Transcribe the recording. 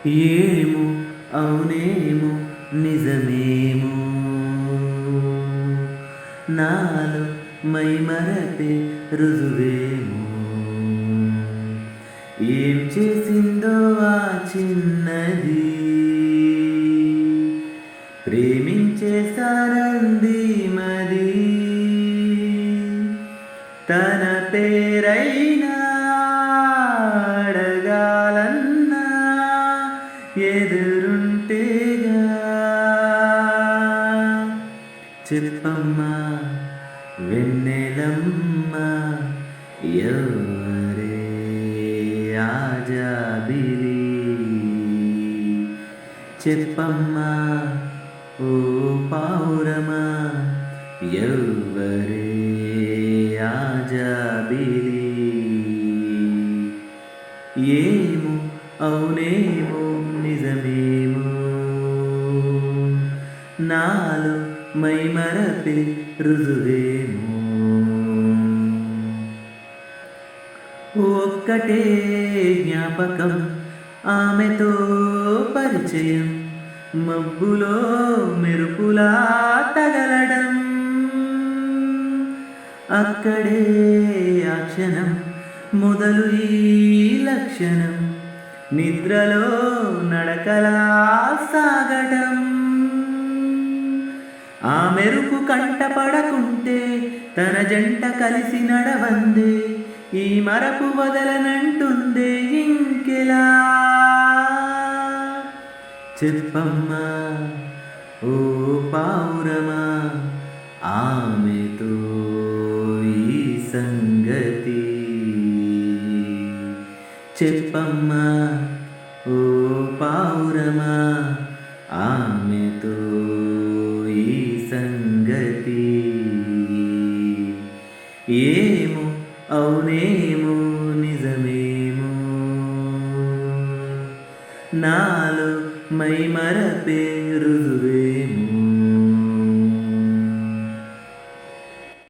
ఏమో అవునేమో నిజమేమో నాలో మైమరపే రుజువేమో ఏం చేసిందో ఆ చిన్నది ప్రేమించేసానంది మది తన పేరైనా అడగాలన్నా ఎదురుంటేగా చెప్పమ్మా వెన్నెలమ్మ ఎవరే ఆజాబిలి చెప్పమ్మా ఓ పావురమా ఎవరే ఆజాబిలి ఏమో అవునేమో నిజమేమో నాలో మైమరపే రుజువేమో ఒక్కటే జ్ఞాపకం ఆమెతో పరిచయం మబ్బులో మెరుపులా తగలడం అక్కడే ఆ క్షణం మొదలు ఈ లక్షణం నిద్రలో నడకలా సాగటం ఆ మెరుపు కంటపడకుంటే తన జంట కలిసి నడవందే ఈ మరపు వదలనంటుందే ఇంకెలా చెప్పమ్మా ఓ పావురమా ఆమెతో ఈ సంగతి చెప్పమ్మా ఓ పావురమా ఆమెతో ఈ సంగతి ఏమో అవునేమో నిజమేమో నాలో మైమరపే రుజువే